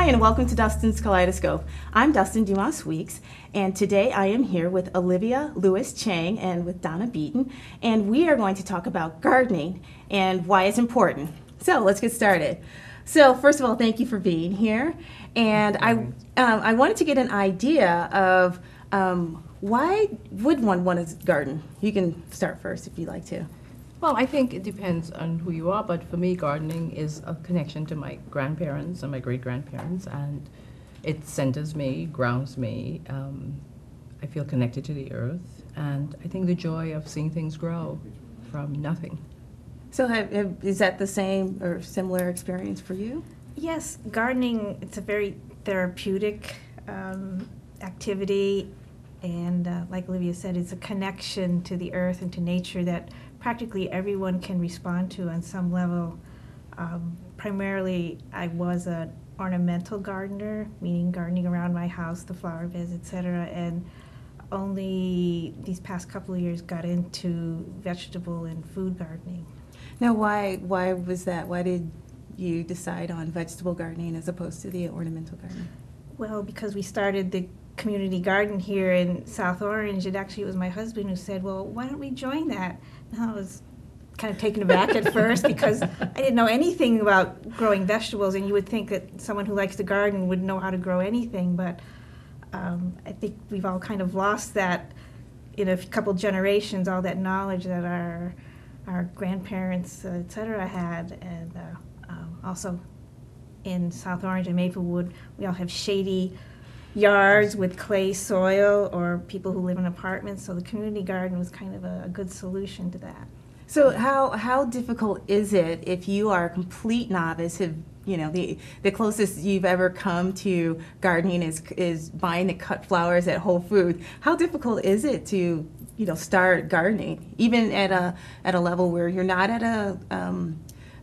and welcome to Dustin's Kaleidoscope. I'm Dustin Dumas Weeks, and today I am here with Olivia Lewis-Chang and with Donna Beaton, and we are going to talk about gardening and why it's important. So let's get started. So first of all, thank you for being here, and I wanted to get an idea of why would one want to garden? You can start first if you'd like to. Well, I think it depends on who you are, but for me, gardening is a connection to my grandparents and my great-grandparents, and it centers me, grounds me. I feel connected to the earth, and I think the joy of seeing things grow from nothing. So is that the same or similar experience for you? Yes, gardening, it's a very therapeutic activity, and like Olivia said, it's a connection to the earth and to nature that practically everyone can respond to on some level. Primarily, I was an ornamental gardener, meaning gardening around my house, the flower beds, etc., and only these past couple of years got into vegetable and food gardening. Now, why was that? Why did you decide on vegetable gardening as opposed to the ornamental gardening? Well, because we started the community garden here in South Orange, and actually it was my husband who said, well, why don't we join that? And I was kind of taken aback at first because I didn't know anything about growing vegetables, and you would think that someone who likes to garden would know how to grow anything, but I think we've all kind of lost that in a couple generations, all that knowledge that our grandparents, et cetera, had, and also in South Orange and Maplewood, we all have shady yards with clay soil or people who live in apartments, so the community garden was kind of a good solution to that. So how difficult is it if you are a complete novice? Have the closest you've ever come to gardening is buying the cut flowers at Whole Foods. How difficult is it to start gardening, even at a level where you're not at a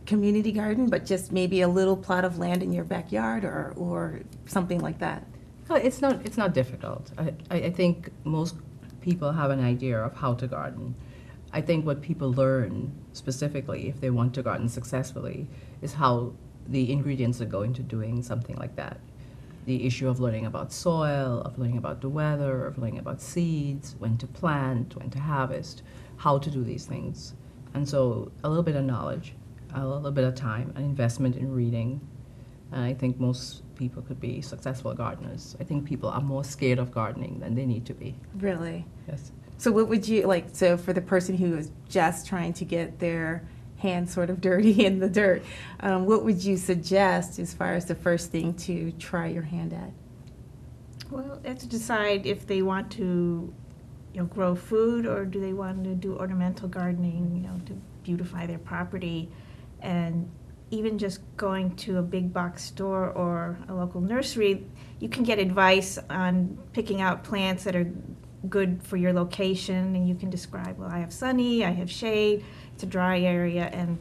community garden, but just maybe a little plot of land in your backyard or something like that? Well, it's not difficult. I think most people have an idea of how to garden. I think what people learn specifically, if they want to garden successfully, is how the ingredients that go into doing something like that. The issue of learning about soil, of learning about the weather, of learning about seeds, when to plant, when to harvest, how to do these things. And so a little bit of knowledge, a little bit of time, an investment in reading. And I think most people could be successful gardeners. I think people are more scared of gardening than they need to be. Really? Yes. So what would you like, so for the person who is just trying to get their hands sort of dirty in the dirt, what would you suggest as far as the first thing to try your hand at? Well, they have to decide if they want to grow food, or do they want to do ornamental gardening, to beautify their property. And even just going to a big box store or a local nursery, you can get advice on picking out plants that are good for your location, and you can describe, well, I have sunny, I have shade, it's a dry area, and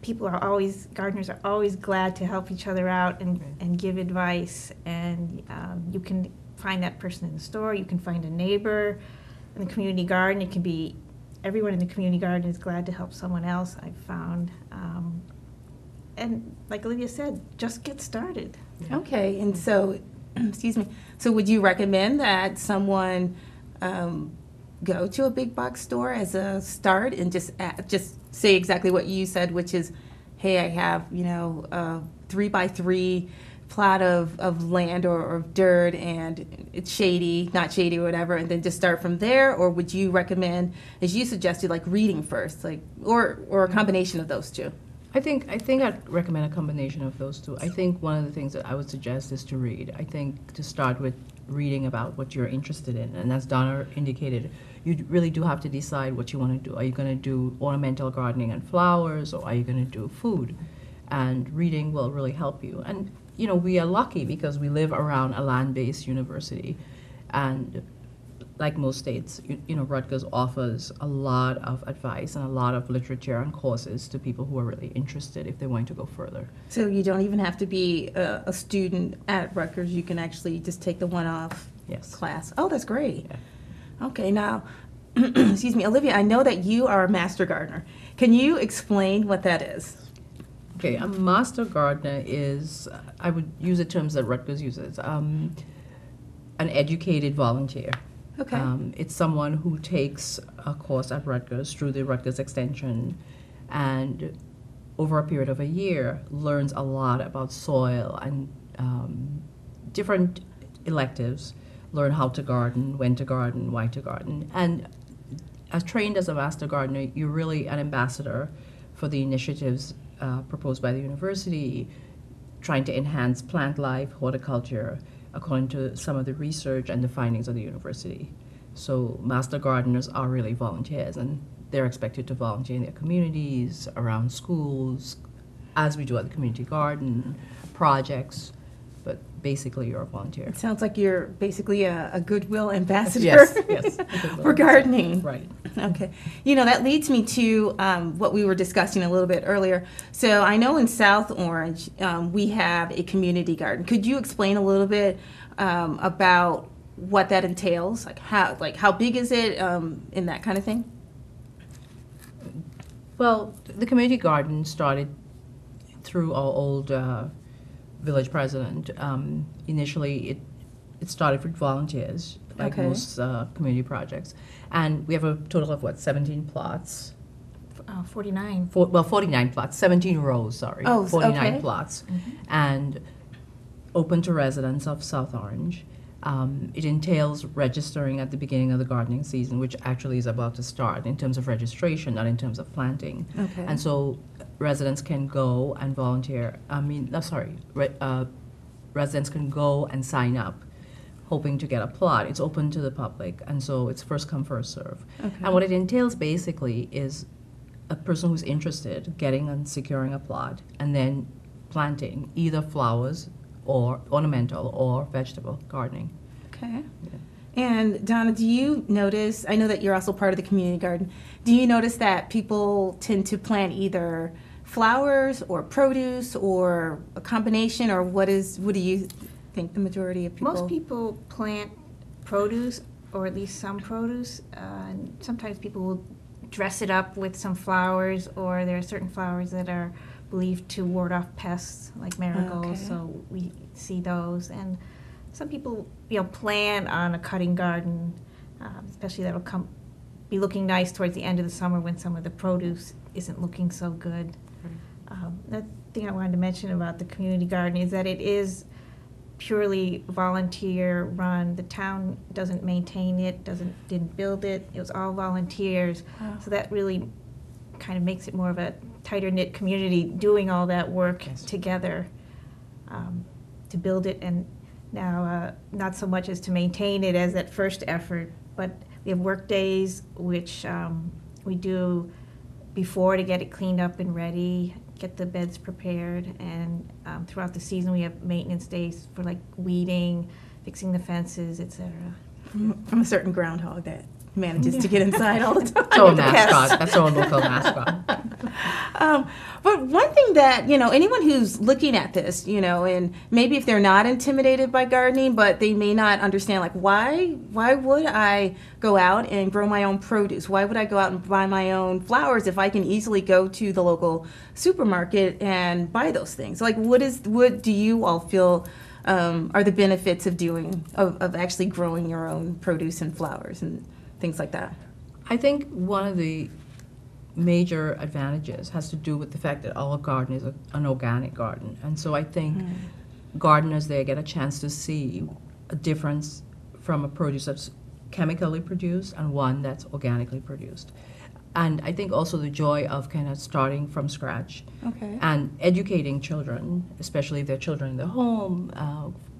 gardeners are always glad to help each other out and give advice, and you can find that person in the store, you can find a neighbor in the community garden. It can be everyone in the community garden is glad to help someone else, I've found. And like Olivia said, just get started. Okay, and so, excuse me, so would you recommend that someone go to a big box store as a start and just say exactly what you said, which is, hey, I have, a 3x3 plot of land or dirt, and it's shady, not shady or whatever, and then just start from there? Or would you recommend, as you suggested, like reading first, or a combination of those two? I think I'd recommend a combination of those two. I think one of the things that I would suggest is to read. I think to start with reading about what you're interested in, and as Donna indicated, you really do have to decide what you want to do. Are you going to do ornamental gardening and flowers, or are you going to do food? And reading will really help you. And we are lucky because we live around a land-based university, and like most states, Rutgers offers a lot of advice and a lot of literature and courses to people who are really interested if they want to go further. So you don't even have to be a student at Rutgers. You can actually just take the one-off class. Oh, that's great. Yeah. Okay, now, excuse me, Olivia, I know that you are a master gardener. Can you explain what that is? Okay, a master gardener is, I would use the terms that Rutgers uses, an educated volunteer. Okay. It's someone who takes a course at Rutgers through the Rutgers Extension and over a period of a year learns a lot about soil and different electives, learn how to garden, when to garden, why to garden. And as trained as a master gardener, you're really an ambassador for the initiatives proposed by the university, trying to enhance plant life, horticulture, according to some of the research and the findings of the university. So master gardeners are really volunteers, and they're expected to volunteer in their communities, around schools, as we do at the community garden, projects, but basically you're a volunteer. It sounds like you're basically a goodwill ambassador. Yes. For gardening. Right. Okay. You know, that leads me to what we were discussing a little bit earlier. So I know in South Orange, we have a community garden. Could you explain a little bit about what that entails? Like how big is it, and that kind of thing? Well, the community garden started through our old village president. Initially, it started with volunteers, like Okay. most community projects. And we have a total of, 17 plots? 49. 49 plots, 17 rows, sorry. Oh, 49 okay. plots. And open to residents of South Orange. It entails registering at the beginning of the gardening season, which actually is about to start in terms of registration, not in terms of planting. Okay. And so residents can go and volunteer. Residents can go and sign up, hoping to get a plot. It's open to the public, and so it's first come, first serve. Okay. And what it entails basically is a person who's interested getting and securing a plot, and then planting either flowers or ornamental or vegetable gardening. Okay. And Donna, do you notice, I know that you're also part of the community garden, do you notice that people tend to plant either flowers or produce or a combination, or what do you think the majority of people? Most people plant produce, or at least some produce. And sometimes people will dress it up with some flowers, or there are certain flowers that are believed to ward off pests, like marigolds. Okay. So we see those. And some people, plan on a cutting garden, especially that'll be looking nice towards the end of the summer when some of the produce isn't looking so good. That thing I wanted to mention about the community garden is that it is purely volunteer run. The town doesn't maintain it, didn't build it. It was all volunteers. Wow. So that really kind of makes it more of a tighter knit community doing all that work Yes. together to build it. And now not so much as to maintain it as that first effort, but we have work days which we do before to get it cleaned up and ready, get the beds prepared, and throughout the season we have maintenance days for like weeding, fixing the fences, etc. From a certain groundhog that manages to get inside all the time. So a Yes. mascot, that's our local mascot. But one thing that, anyone who's looking at this, and maybe if they're not intimidated by gardening, but they may not understand, like, why would I go out and grow my own produce? Why would I go out and buy my own flowers if I can easily go to the local supermarket and buy those things? Like, what do you all feel are the benefits of actually growing your own produce and flowers and things like that? I think one of the major advantages has to do with the fact that our garden is an organic garden. And so I think gardeners there get a chance to see a difference from a produce that's chemically produced and one that's organically produced. And I think also the joy of kind of starting from scratch Okay. and educating children, especially if they're children in the home,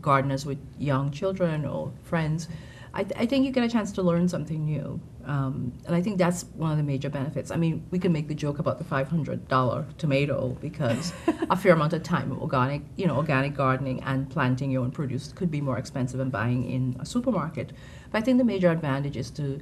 gardeners with young children or friends. I think you get a chance to learn something new. And I think that's one of the major benefits. I mean, we can make the joke about the $500 tomato because a fair amount of time of organic gardening and planting your own produce could be more expensive than buying in a supermarket. But I think the major advantage is to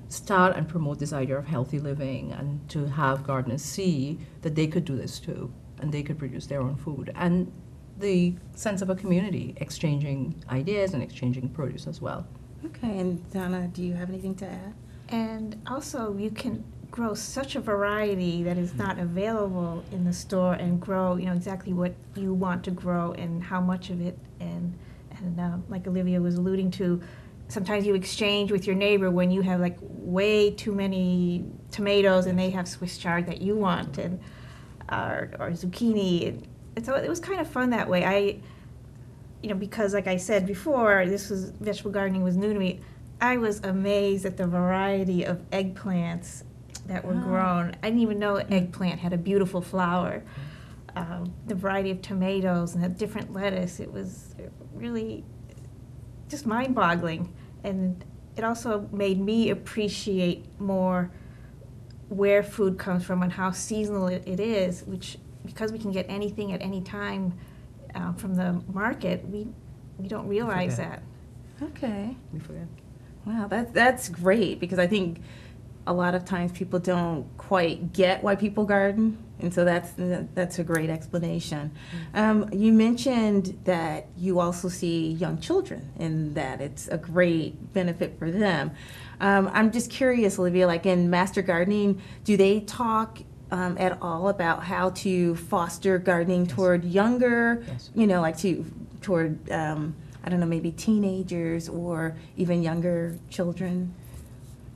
start and promote this idea of healthy living and to have gardeners see that they could do this too and they could produce their own food. And the sense of a community exchanging ideas and exchanging produce as well. Okay, and Donna, do you have anything to add? And also you can grow such a variety that is not available in the store, and grow, exactly what you want to grow and how much of it. And like Olivia was alluding to, sometimes you exchange with your neighbor when you have like way too many tomatoes and they have Swiss chard that you want, and or zucchini. And so it was kind of fun that way. Because like I said before, vegetable gardening was new to me. I was amazed at the variety of eggplants that were grown. I didn't even know eggplant had a beautiful flower. The variety of tomatoes and the different lettuce, it was really just mind-boggling. And it also made me appreciate more where food comes from and how seasonal it is, which, because we can get anything at any time from the market, we don't realize that. Okay. We forget. Wow, that's great, because I think a lot of times people don't quite get why people garden, and so that's a great explanation. You mentioned that you also see young children, and that it's a great benefit for them. I'm just curious, Olivia, like in Master Gardening, do they talk at all about how to foster gardening toward younger, like toward I don't know, maybe teenagers or even younger children?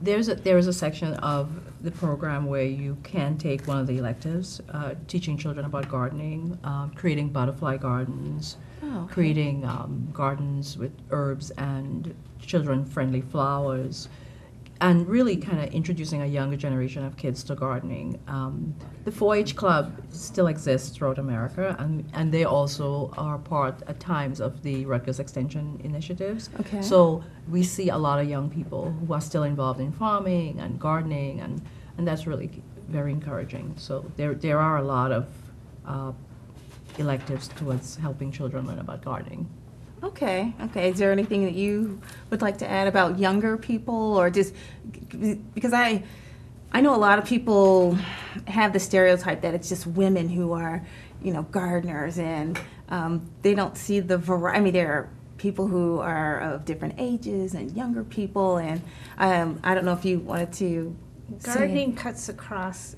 There is a section of the program where you can take one of the electives, teaching children about gardening, creating butterfly gardens, creating gardens with herbs and children-friendly flowers, and really kind of introducing a younger generation of kids to gardening. The 4-H Club still exists throughout America, and they also are part at times of the Rutgers Extension initiatives. Okay. So we see a lot of young people who are still involved in farming and gardening, and that's really very encouraging. So there are a lot of electives towards helping children learn about gardening. Okay. Is there anything that you would like to add about younger people, or just because I know a lot of people have the stereotype that it's just women who are, gardeners, and they don't see the variety. I mean, there are people who are of different ages and younger people, and I don't know if you wanted to. Gardening cuts across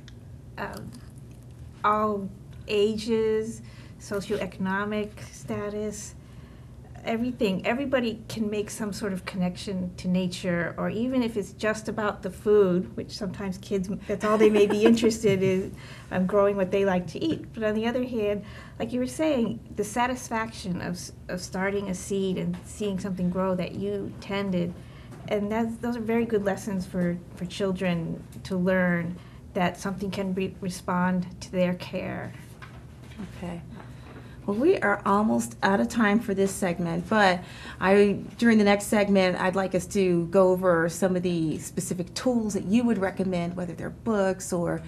all ages, socioeconomic status. Everybody can make some sort of connection to nature, or even if it's just about the food, which sometimes kids, that's all they may be interested in, growing what they like to eat. But on the other hand, like you were saying, the satisfaction of starting a seed and seeing something grow that you tended, and those are very good lessons for children to learn, that something can respond to their care. Okay. Well, we are almost out of time for this segment, but during the next segment, I'd like us to go over some of the specific tools that you would recommend, whether they're books or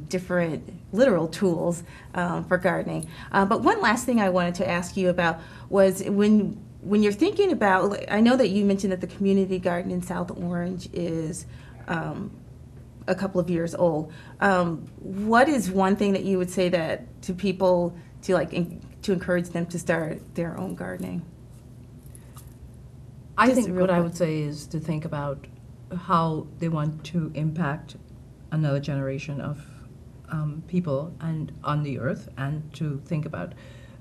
different literal tools for gardening. But one last thing I wanted to ask you about was when you're thinking about, I know that you mentioned that the community garden in South Orange is a couple of years old. What is one thing that you would say that to people to encourage them to start their own gardening? I think what I would say is to think about how they want to impact another generation of people and on the earth, and to think about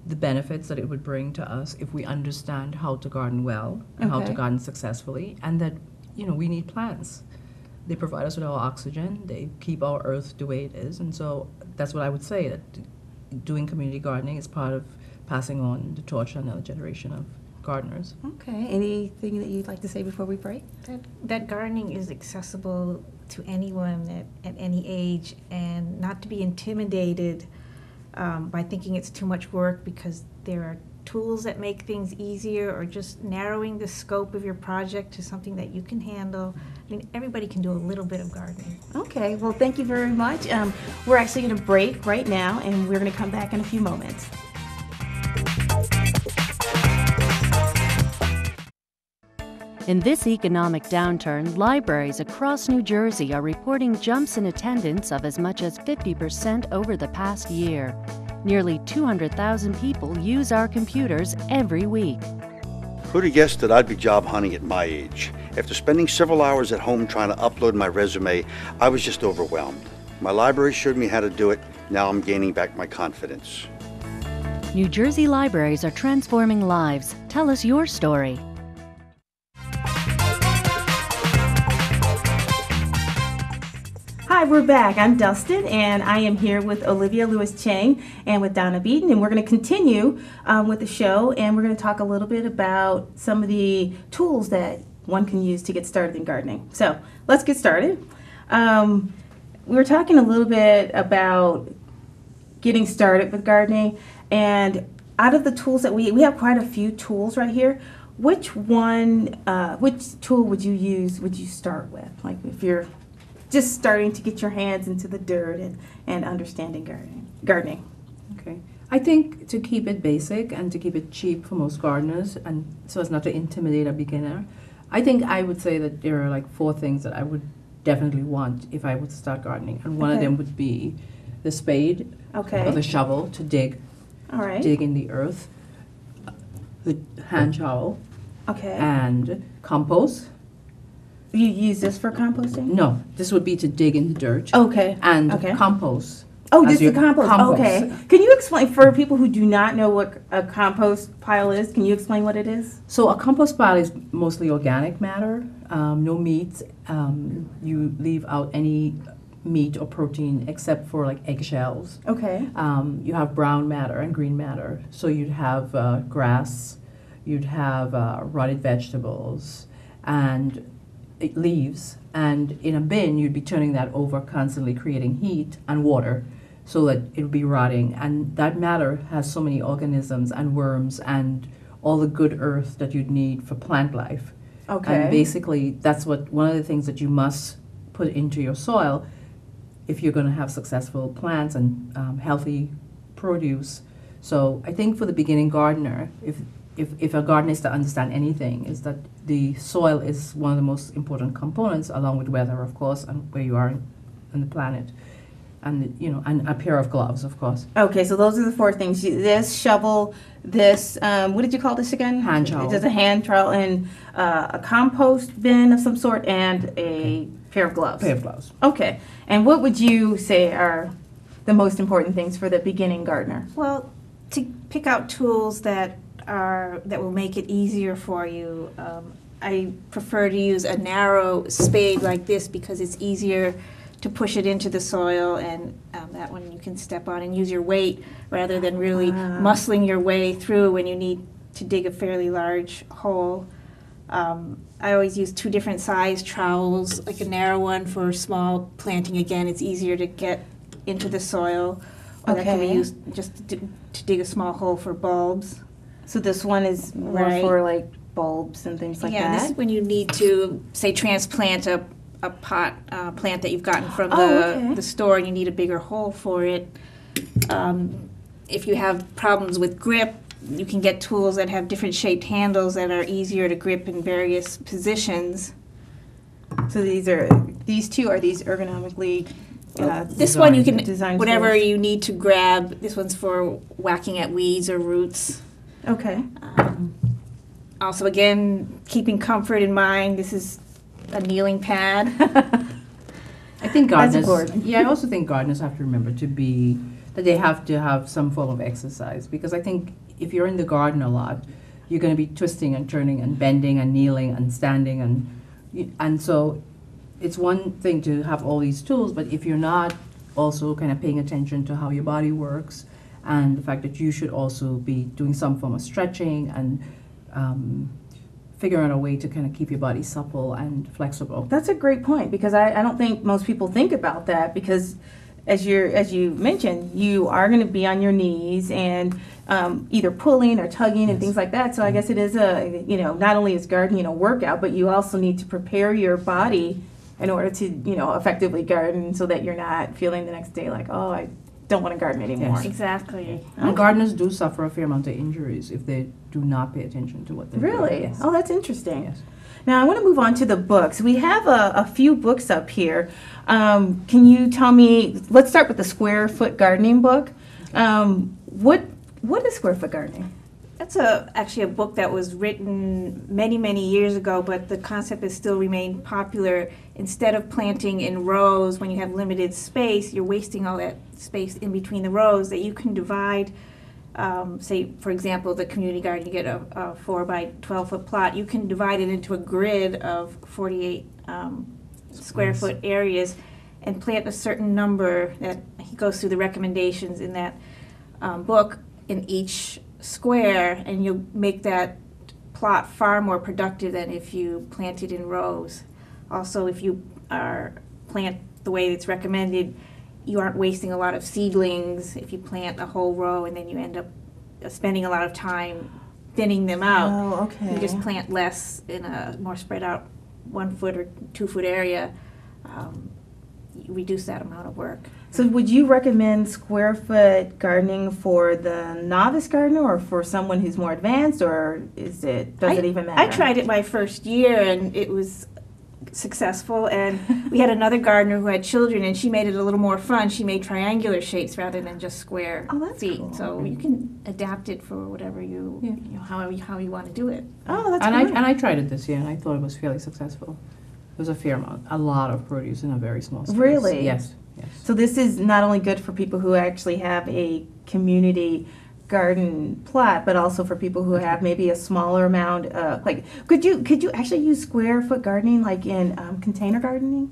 the benefits that it would bring to us if we understand how to garden well and how to garden successfully, and that we need plants. They provide us with our oxygen, they keep our earth the way it is, and so that's what I would say, that doing community gardening is part of passing on the torch to another generation of gardeners. Okay. Anything that you'd like to say before we break? That gardening is accessible to anyone at any age, and not to be intimidated by thinking it's too much work, because there are tools that make things easier, or just narrowing the scope of your project to something that you can handle. I mean, everybody can do a little bit of gardening. Okay, well, thank you very much. We're actually going to break right now, and we're going to come back in a few moments. In this economic downturn, libraries across New Jersey are reporting jumps in attendance of as much as 50% over the past year. Nearly 200,000 people use our computers every week. Who'd have guessed that I'd be job hunting at my age? After spending several hours at home trying to upload my resume, I was just overwhelmed. My library showed me how to do it. Now I'm gaining back my confidence. New Jersey libraries are transforming lives. Tell us your story. Hi, we're back. I'm Dustin, and I am here with Olivia Lewis-Chang and with Donna Beaton, and we're going to continue with the show, and we're going to talk a little bit about some of the tools that one can use to get started in gardening. So let's get started. We were talking a little bit about getting started with gardening, and out of the tools that we have quite a few tools right here. Which tool would you start with? Like if you're just starting to get your hands into the dirt and understanding gardening. Okay. I think to keep it basic and to keep it cheap for most gardeners, and so as not to intimidate a beginner, I think I would say that there are like 4 things that I would definitely want if I would start gardening. And one of them would be the spade or the shovel to dig in the earth, the hand trowel, and compost. You use this for composting? No, this would be to dig in the dirt. Okay. And compost. Oh, just the compost. Okay. Can you explain, for people who do not know what a compost pile is, can you explain what it is? So a compost pile is mostly organic matter, no meat. You leave out any meat or protein except for like eggshells. Okay. You have brown matter and green matter. So you'd have grass, you'd have rotted vegetables, and leaves, and in a bin you'd be turning that over, constantly creating heat and water so that it would be rotting, and that matter has so many organisms and worms and all the good earth that you'd need for plant life. And basically that's one of the things that you must put into your soil if you're going to have successful plants and healthy produce. So I think for the beginning gardener, if a gardener is to understand anything, is that the soil is one of the most important components, along with weather, of course, and where you are on the planet, and and a pair of gloves, of course. Okay, so those are the 4 things: this shovel, this what did you call this again? Hand trowel. There's a hand trowel and a compost bin of some sort, and a pair of gloves. Pair of gloves. Okay, and what would you say are the most important things for the beginning gardener? Well, to pick out tools that will make it easier for you. I prefer to use a narrow spade like this because it's easier to push it into the soil, and that one you can step on and use your weight rather than really muscling your way through when you need to dig a fairly large hole. I always use 2 different size trowels, like a narrow one for small planting. Again, it's easier to get into the soil, or that can be used just to dig a small hole for bulbs. So this one is more for like bulbs and things like that? Yeah, this is when you need to, say, transplant a pot plant that you've gotten from the store, and you need a bigger hole for it. If you have problems with grip, you can get tools that have different shaped handles that are easier to grip in various positions. So these 2 are these ergonomically this one you can, whatever tools? you need to grab. This one's for whacking at weeds or roots. Okay. Also, again, keeping comfort in mind, this is a kneeling pad. I think gardeners. That's important. Yeah, I also think gardeners have to remember that they have to have some form of exercise, because I think if you're in the garden a lot, you're going to be twisting and turning and bending and kneeling and standing, and so it's one thing to have all these tools, but if you're not also kind of paying attention to how your body works, and the fact that you should also be doing some form of stretching and figuring out a way to kind of keep your body supple and flexible. That's a great point, because I don't think most people think about that, because as you mentioned, you are going to be on your knees and either pulling or tugging and things like that. So I guess it is not only is gardening a workout, but you also need to prepare your body in order to effectively garden, so that you're not feeling the next day like, oh, I don't want to garden anymore. Yes. Exactly. And gardeners do suffer a fair amount of injuries if they do not pay attention to what they're doing. Really? Yes. Oh, that's interesting. Yes. Now I want to move on to the books. We have a few books up here. Can you tell me? Let's start with the Square Foot Gardening book. What is square foot gardening? That's actually a book that was written many, many years ago, but the concept has still remained popular. Instead of planting in rows when you have limited space, you're wasting all that space in between the rows, that you can divide, say, for example, the community garden, you get a 4 by 12 foot plot, you can divide it into a grid of 48 square foot areas and plant a certain number that he goes through the recommendations in that book in each square, and you'll make that plot far more productive than if you plant it in rows. Also, if you plant the way it's recommended, you aren't wasting a lot of seedlings if you plant a whole row and then you end up spending a lot of time thinning them out. Oh, okay. You just plant less in a more spread out 1 foot or 2 foot area. You reduce that amount of work. So would you recommend square foot gardening for the novice gardener or for someone who's more advanced, or does it even matter? I tried it my first year and it was successful, and we had another gardener who had children and she made it a little more fun. She made triangular shapes rather than just square feet. Cool. So you can adapt it for whatever you know, how you want to do it. Oh, that's And great. I tried it this year, and I thought it was fairly successful. It was a fair amount, a lot of produce in a very small space. Really? Yes, yes. So this is not only good for people who actually have a community garden plot, but also for people who have maybe a smaller amount of, like, could you actually use square foot gardening like in container gardening?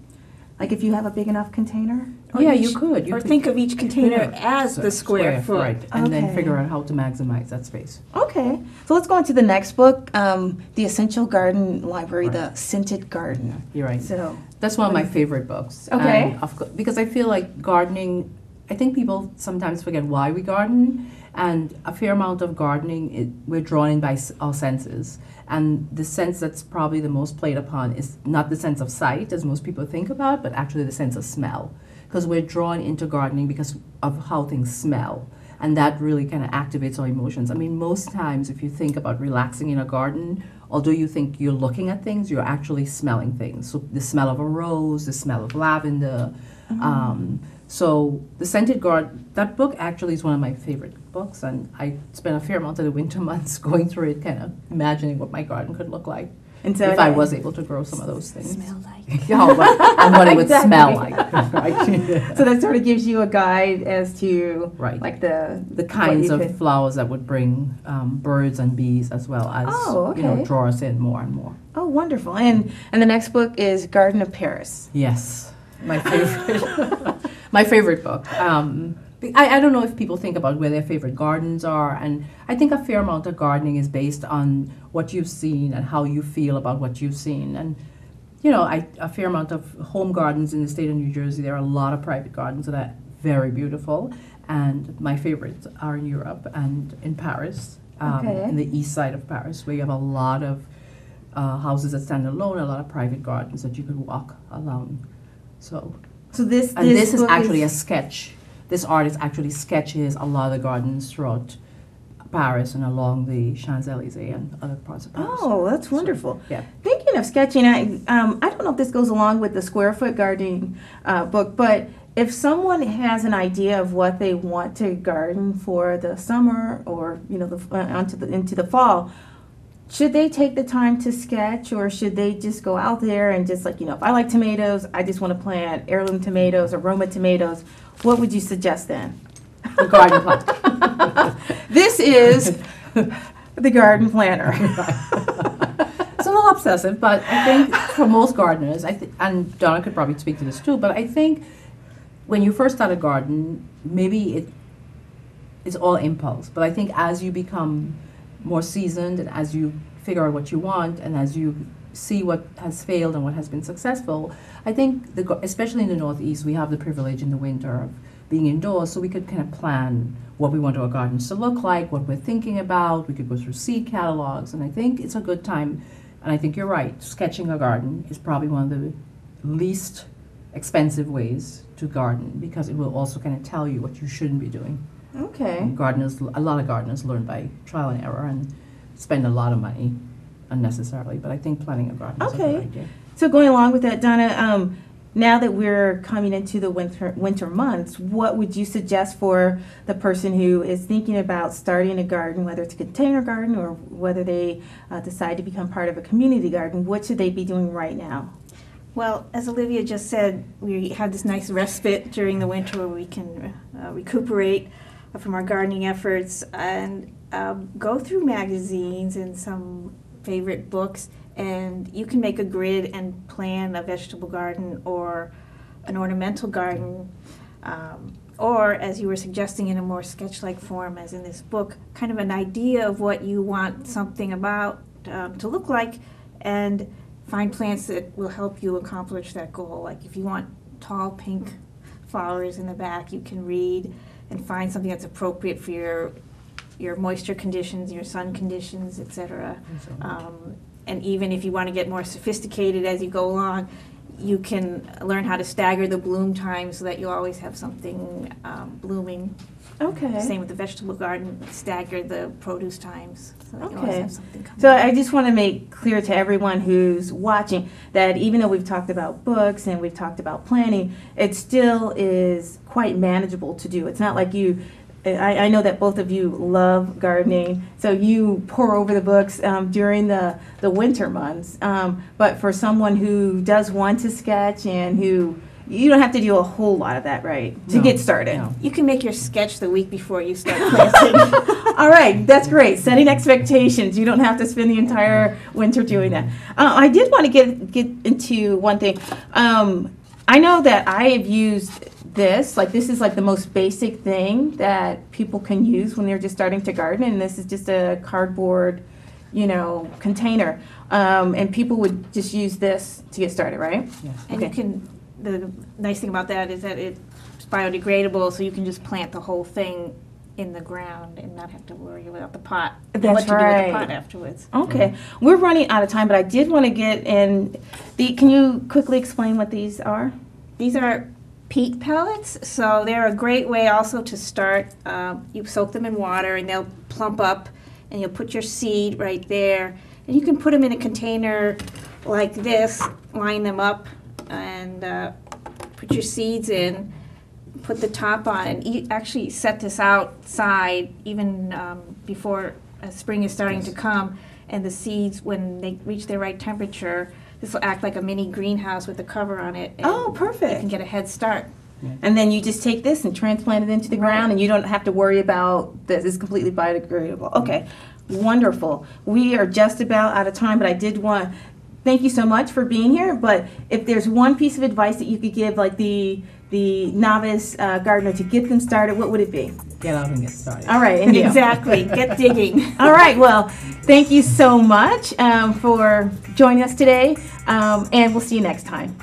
Like if you have a big enough container? Yeah, you could. You Or could think of each container put it as the square foot. Right, and then Okay. figure out how to maximize that space. Okay, so let's go on to the next book, The Essential Garden Library, Right. The Scented Garden. You're right. So, That's one of my favorite books. Okay. And because I feel like gardening, I think people sometimes forget why we garden, and a fair amount of gardening, we're drawn in by our senses. And the sense that's probably the most played upon is not the sense of sight, as most people think about, but actually the sense of smell. Because we're drawn into gardening because of how things smell. And that really kind of activates our emotions. I mean, most times if you think about relaxing in a garden, although you think you're looking at things, you're actually smelling things. So the smell of a rose, the smell of lavender. So the Scented Garden, that book actually is one of my favorite books, and I spent a fair amount of the winter months going through it, kind of imagining what my garden could look like and so if I was able to grow some of those things. Smell like. Yeah, and what it would Exactly. smell like. Right. so that sort of gives you a guide as to Right. like the kinds what you of could- flowers that would bring birds and bees, as well as Oh, okay. draw us in more and more. Oh, wonderful. And the next book is Garden of Paris. Yes, my favorite, my favorite book. I don't know if people think about where their favorite gardens are, and I think a fair amount of gardening is based on what you've seen and how you feel about what you've seen. And a fair amount of home gardens in the state of New Jersey. There are a lot of private gardens that are very beautiful, and my favorites are in Europe and in Paris, Okay. in the east side of Paris, where you have a lot of houses that stand alone, a lot of private gardens that you could walk along. So this this is book actually a sketch. This artist actually sketches a lot of the gardens throughout Paris and along the Champs-Élysées and other parts of Paris. Oh, that's wonderful. Yeah. Thinking of sketching, I don't know if this goes along with the square foot gardening book, but if someone has an idea of what they want to garden for the summer or into the fall, should they take the time to sketch, or should they just go out there and just if I like tomatoes, I just want to plant heirloom tomatoes or Roma tomatoes? What would you suggest then? The garden plot. This is the garden planner. It's a little obsessive, but I think for most gardeners, and Donna could probably speak to this too, but I think when you first start a garden, maybe it's all impulse. But I think as you become more seasoned and as you figure out what you want and as you see what has failed and what has been successful, I think, especially in the Northeast, we have the privilege in the winter of being indoors, so we could kind of plan what we want our gardens to look like, what we're thinking about. We could go through seed catalogs, and I think it's a good time. And I think you're right, sketching a garden is probably one of the least expensive ways to garden, because it will also kind of tell you what you shouldn't be doing. Okay. A lot of gardeners learn by trial and error and spend a lot of money unnecessarily, but I think planning a garden is a good Okay. idea. So going along with that, Donna, now that we're coming into the winter months, what would you suggest for the person who is thinking about starting a garden, whether it's a container garden or whether they decide to become part of a community garden? What should they be doing right now? Well, as Olivia just said, we have this nice respite during the winter where we can recuperate from our gardening efforts and go through magazines and some favorite books, and you can make a grid and plan a vegetable garden or an ornamental garden, or as you were suggesting in a more sketch-like form as in this book, kind of an idea of what you want something about to look like, and find plants that will help you accomplish that goal. Like if you want tall pink flowers in the back, you can read and find something that's appropriate for your moisture conditions, your sun conditions, etc. And even if you want to get more sophisticated as you go along, you can learn how to stagger the bloom time so that you always have something blooming. Okay. Same with the vegetable garden, stagger the produce times so that you always Okay. have something coming. So I just want to make clear to everyone who's watching that even though we've talked about books and we've talked about planning, it still is quite manageable to do. It's not like I know that both of you love gardening, so you pour over the books during the winter months. But for someone who does want to sketch and who, you don't have to do a whole lot of that, right, to No, get started? no. You can make your sketch the week before you start planting. All right, that's great. Setting expectations. You don't have to spend the entire winter doing that. I did want to get into one thing. I know that I have used this is like the most basic thing that people can use when they're just starting to garden, and this is just a cardboard, container. And people would just use this to get started, right? Yeah. And Okay. the nice thing about that is that it's biodegradable, so you can just plant the whole thing in the ground and not have to worry about the pot. and That's what to do with right. the pot afterwards. Okay, we're running out of time, but I did want to get in. Can you quickly explain what these are? These are peat pellets, so they're a great way also to start. You soak them in water and they'll plump up, and you'll put your seed right there. And you can put them in a container like this, line them up, and put your seeds in, put the top on, and actually set this outside even before spring is starting to come. And the seeds, when they reach their right temperature, this will act like a mini greenhouse with a cover on it. And Oh, you perfect. can get a head start. And then you just take this and transplant it into the ground, and you don't have to worry about this. It's completely biodegradable. Okay, wonderful. We are just about out of time, but I did want, thank you so much for being here. But if there's one piece of advice that you could give, like the novice gardener to get them started, what would it be? Get out and get started. All right, and you. Exactly. Get digging. All right, well, thank you so much for joining us today, and we'll see you next time.